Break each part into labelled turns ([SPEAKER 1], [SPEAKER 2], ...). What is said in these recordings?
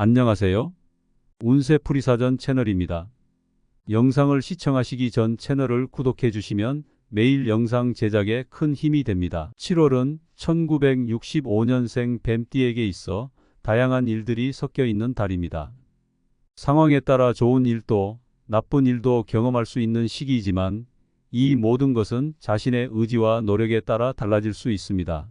[SPEAKER 1] 안녕하세요. 운세풀이사전 채널입니다. 영상을 시청하시기 전 채널을 구독해 주시면 매일 영상 제작에 큰 힘이 됩니다. 7월은 1965년생 뱀띠에게 있어 다양한 일들이 섞여 있는 달입니다. 상황에 따라 좋은 일도 나쁜 일도 경험할 수 있는 시기이지만 이 모든 것은 자신의 의지와 노력에 따라 달라질 수 있습니다.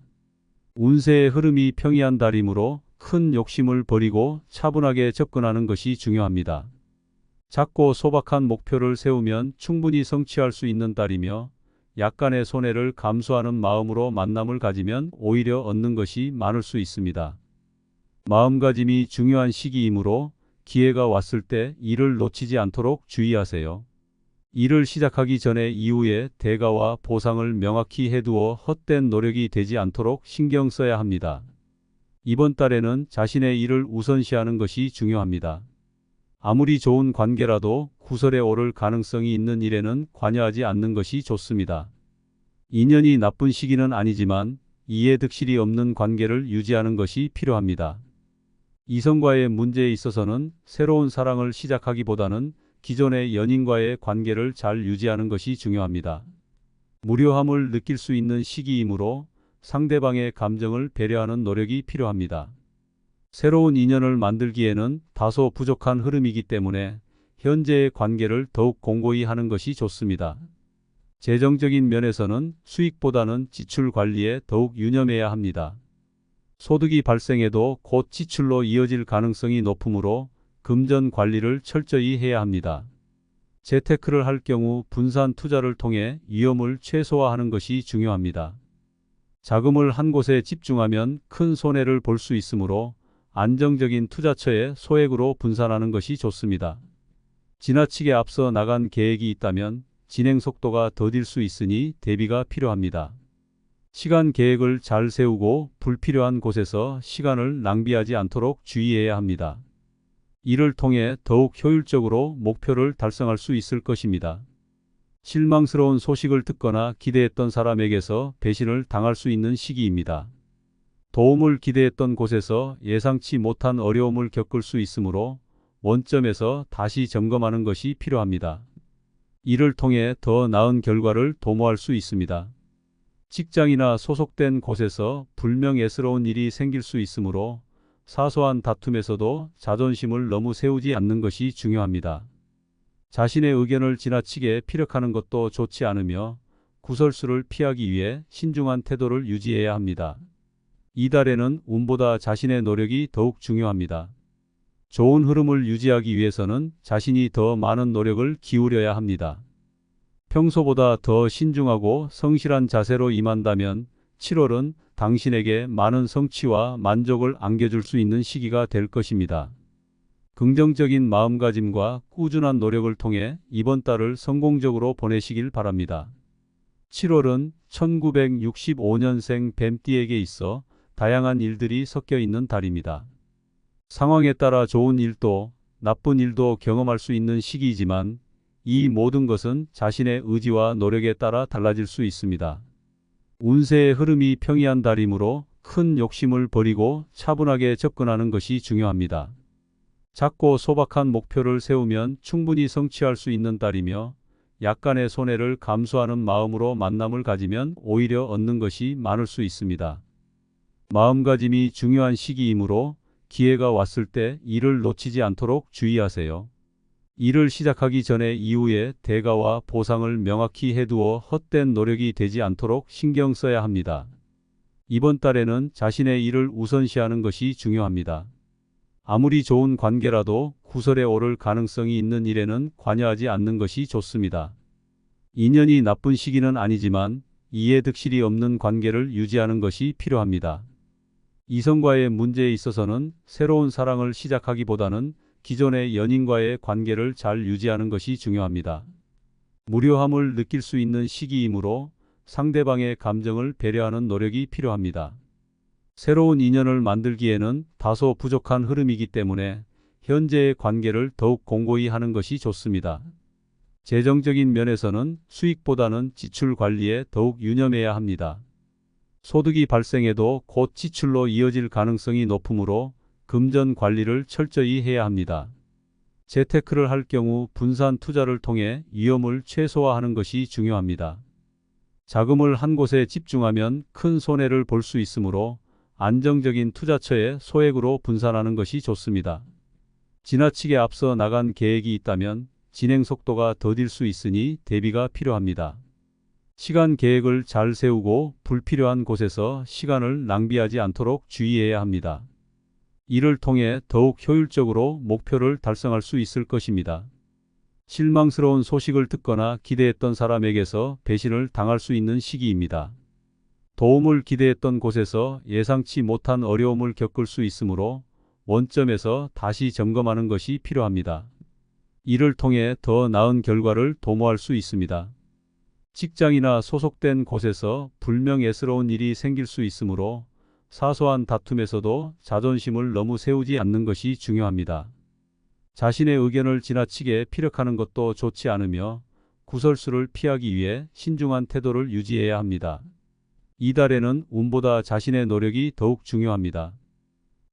[SPEAKER 1] 운세의 흐름이 평이한 달이므로 큰 욕심을 버리고 차분하게 접근하는 것이 중요합니다. 작고 소박한 목표를 세우면 충분히 성취할 수 있는 달이며 약간의 손해를 감수하는 마음으로 만남을 가지면 오히려 얻는 것이 많을 수 있습니다. 마음가짐이 중요한 시기이므로 기회가 왔을 때 이를 놓치지 않도록 주의하세요. 일을 시작하기 전에 이후의 대가와 보상을 명확히 해두어 헛된 노력이 되지 않도록 신경 써야 합니다. 이번 달에는 자신의 일을 우선시하는 것이 중요합니다. 아무리 좋은 관계라도 구설에 오를 가능성이 있는 일에는 관여하지 않는 것이 좋습니다. 인연이 나쁜 시기는 아니지만 이해득실이 없는 관계를 유지하는 것이 필요합니다. 이성과의 문제에 있어서는 새로운 사랑을 시작하기보다는 기존의 연인과의 관계를 잘 유지하는 것이 중요합니다. 무료함을 느낄 수 있는 시기이므로 상대방의 감정을 배려하는 노력이 필요합니다. 새로운 인연을 만들기에는 다소 부족한 흐름이기 때문에 현재의 관계를 더욱 공고히 하는 것이 좋습니다. 재정적인 면에서는 수익보다는 지출 관리에 더욱 유념해야 합니다. 소득이 발생해도 곧 지출로 이어질 가능성이 높으므로 금전 관리를 철저히 해야 합니다. 재테크를 할 경우 분산 투자를 통해 위험을 최소화하는 것이 중요합니다. 자금을 한 곳에 집중하면 큰 손해를 볼 수 있으므로 안정적인 투자처에 소액으로 분산하는 것이 좋습니다. 지나치게 앞서 나간 계획이 있다면 진행 속도가 더딜 수 있으니 대비가 필요합니다. 시간 계획을 잘 세우고 불필요한 곳에서 시간을 낭비하지 않도록 주의해야 합니다. 이를 통해 더욱 효율적으로 목표를 달성할 수 있을 것입니다. 실망스러운 소식을 듣거나 기대했던 사람에게서 배신을 당할 수 있는 시기입니다. 도움을 기대했던 곳에서 예상치 못한 어려움을 겪을 수 있으므로 원점에서 다시 점검하는 것이 필요합니다. 이를 통해 더 나은 결과를 도모할 수 있습니다. 직장이나 소속된 곳에서 불명예스러운 일이 생길 수 있으므로 사소한 다툼에서도 자존심을 너무 세우지 않는 것이 중요합니다. 자신의 의견을 지나치게 피력하는 것도 좋지 않으며 구설수를 피하기 위해 신중한 태도를 유지해야 합니다. 이달에는 운보다 자신의 노력이 더욱 중요합니다. 좋은 흐름을 유지하기 위해서는 자신이 더 많은 노력을 기울여야 합니다. 평소보다 더 신중하고 성실한 자세로 임한다면 7월은 당신에게 많은 성취와 만족을 안겨줄 수 있는 시기가 될 것입니다. 긍정적인 마음가짐과 꾸준한 노력을 통해 이번 달을 성공적으로 보내시길 바랍니다. 7월은 1965년생 뱀띠에게 있어 다양한 일들이 섞여 있는 달입니다. 상황에 따라 좋은 일도 나쁜 일도 경험할 수 있는 시기이지만 이 모든 것은 자신의 의지와 노력에 따라 달라질 수 있습니다. 운세의 흐름이 평이한 달이므로 큰 욕심을 버리고 차분하게 접근하는 것이 중요합니다. 작고 소박한 목표를 세우면 충분히 성취할 수 있는 달이며 약간의 손해를 감수하는 마음으로 만남을 가지면 오히려 얻는 것이 많을 수 있습니다. 마음가짐이 중요한 시기이므로 기회가 왔을 때 이를 놓치지 않도록 주의하세요. 일을 시작하기 전에 이후의 대가와 보상을 명확히 해두어 헛된 노력이 되지 않도록 신경 써야 합니다. 이번 달에는 자신의 일을 우선시하는 것이 중요합니다. 아무리 좋은 관계라도 구설에 오를 가능성이 있는 일에는 관여하지 않는 것이 좋습니다. 인연이 나쁜 시기는 아니지만 이해득실이 없는 관계를 유지하는 것이 필요합니다. 이성과의 문제에 있어서는 새로운 사랑을 시작하기보다는 기존의 연인과의 관계를 잘 유지하는 것이 중요합니다. 무료함을 느낄 수 있는 시기이므로 상대방의 감정을 배려하는 노력이 필요합니다. 새로운 인연을 만들기에는 다소 부족한 흐름이기 때문에 현재의 관계를 더욱 공고히 하는 것이 좋습니다. 재정적인 면에서는 수익보다는 지출 관리에 더욱 유념해야 합니다. 소득이 발생해도 곧 지출로 이어질 가능성이 높으므로 금전 관리를 철저히 해야 합니다. 재테크를 할 경우 분산 투자를 통해 위험을 최소화하는 것이 중요합니다. 자금을 한 곳에 집중하면 큰 손해를 볼 수 있으므로 안정적인 투자처에 소액으로 분산하는 것이 좋습니다. 지나치게 앞서 나간 계획이 있다면 진행 속도가 더딜 수 있으니 대비가 필요합니다. 시간 계획을 잘 세우고 불필요한 곳에서 시간을 낭비하지 않도록 주의해야 합니다. 이를 통해 더욱 효율적으로 목표를 달성할 수 있을 것입니다. 실망스러운 소식을 듣거나 기대했던 사람에게서 배신을 당할 수 있는 시기입니다. 도움을 기대했던 곳에서 예상치 못한 어려움을 겪을 수 있으므로 원점에서 다시 점검하는 것이 필요합니다. 이를 통해 더 나은 결과를 도모할 수 있습니다. 직장이나 소속된 곳에서 불명예스러운 일이 생길 수 있으므로 사소한 다툼에서도 자존심을 너무 세우지 않는 것이 중요합니다. 자신의 의견을 지나치게 피력하는 것도 좋지 않으며 구설수를 피하기 위해 신중한 태도를 유지해야 합니다. 이달에는 운보다 자신의 노력이 더욱 중요합니다.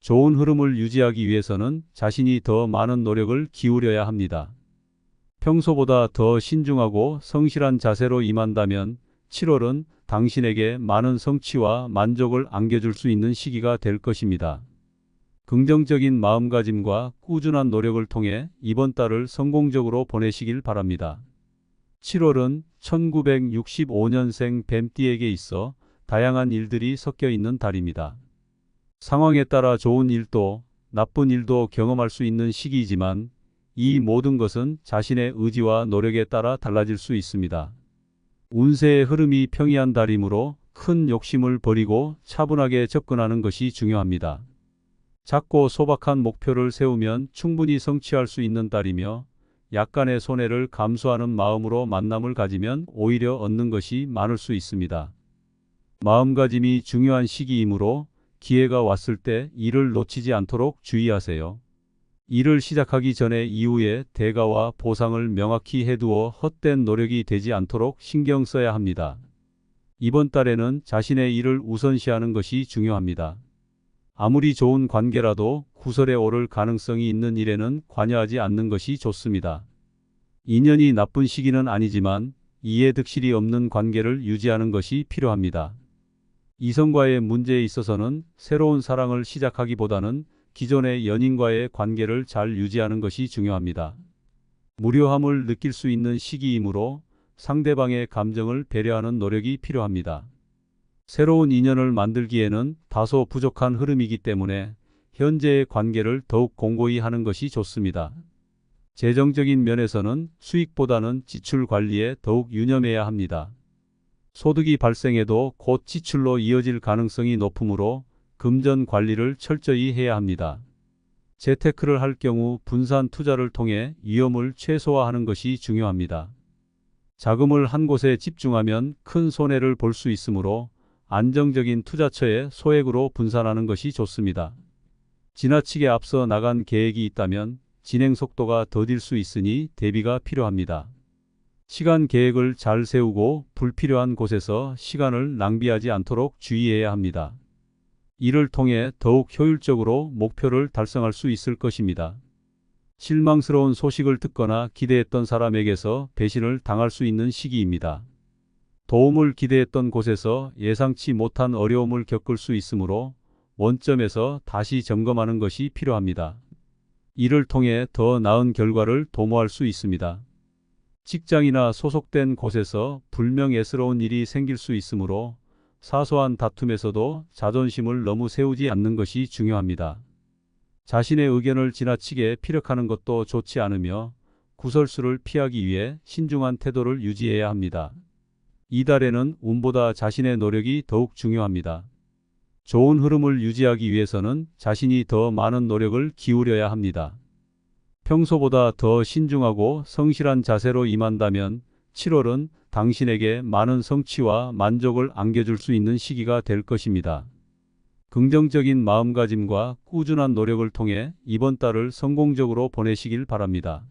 [SPEAKER 1] 좋은 흐름을 유지하기 위해서는 자신이 더 많은 노력을 기울여야 합니다. 평소보다 더 신중하고 성실한 자세로 임한다면 7월은 당신에게 많은 성취와 만족을 안겨줄 수 있는 시기가 될 것입니다. 긍정적인 마음가짐과 꾸준한 노력을 통해 이번 달을 성공적으로 보내시길 바랍니다. 7월은 1965년생 뱀띠에게 있어 다양한 일들이 섞여 있는 달입니다. 상황에 따라 좋은 일도 나쁜 일도 경험할 수 있는 시기이지만 이 모든 것은 자신의 의지와 노력에 따라 달라질 수 있습니다. 운세의 흐름이 평이한 달이므로 큰 욕심을 버리고 차분하게 접근하는 것이 중요합니다. 작고 소박한 목표를 세우면 충분히 성취할 수 있는 달이며 약간의 손해를 감수하는 마음으로 만남을 가지면 오히려 얻는 것이 많을 수 있습니다. 마음가짐이 중요한 시기이므로 기회가 왔을 때 이를 놓치지 않도록 주의하세요. 일을 시작하기 전에 이후의 대가와 보상을 명확히 해두어 헛된 노력이 되지 않도록 신경 써야 합니다. 이번 달에는 자신의 일을 우선시하는 것이 중요합니다. 아무리 좋은 관계라도 구설에 오를 가능성이 있는 일에는 관여하지 않는 것이 좋습니다. 인연이 나쁜 시기는 아니지만 이해득실이 없는 관계를 유지하는 것이 필요합니다. 이성과의 문제에 있어서는 새로운 사랑을 시작하기보다는 기존의 연인과의 관계를 잘 유지하는 것이 중요합니다. 무료함을 느낄 수 있는 시기이므로 상대방의 감정을 배려하는 노력이 필요합니다. 새로운 인연을 만들기에는 다소 부족한 흐름이기 때문에 현재의 관계를 더욱 공고히 하는 것이 좋습니다. 재정적인 면에서는 수익보다는 지출 관리에 더욱 유념해야 합니다. 소득이 발생해도 곧 지출로 이어질 가능성이 높으므로 금전 관리를 철저히 해야 합니다. 재테크를 할 경우 분산 투자를 통해 위험을 최소화하는 것이 중요합니다. 자금을 한 곳에 집중하면 큰 손해를 볼 수 있으므로 안정적인 투자처에 소액으로 분산하는 것이 좋습니다. 지나치게 앞서 나간 계획이 있다면 진행 속도가 더딜 수 있으니 대비가 필요합니다. 시간 계획을 잘 세우고 불필요한 곳에서 시간을 낭비하지 않도록 주의해야 합니다. 이를 통해 더욱 효율적으로 목표를 달성할 수 있을 것입니다. 실망스러운 소식을 듣거나 기대했던 사람에게서 배신을 당할 수 있는 시기입니다. 도움을 기대했던 곳에서 예상치 못한 어려움을 겪을 수 있으므로 원점에서 다시 점검하는 것이 필요합니다. 이를 통해 더 나은 결과를 도모할 수 있습니다. 직장이나 소속된 곳에서 불명예스러운 일이 생길 수 있으므로 사소한 다툼에서도 자존심을 너무 세우지 않는 것이 중요합니다. 자신의 의견을 지나치게 피력하는 것도 좋지 않으며 구설수를 피하기 위해 신중한 태도를 유지해야 합니다. 이달에는 운보다 자신의 노력이 더욱 중요합니다. 좋은 흐름을 유지하기 위해서는 자신이 더 많은 노력을 기울여야 합니다. 평소보다 더 신중하고 성실한 자세로 임한다면 7월은 당신에게 많은 성취와 만족을 안겨줄 수 있는 시기가 될 것입니다. 긍정적인 마음가짐과 꾸준한 노력을 통해 이번 달을 성공적으로 보내시길 바랍니다.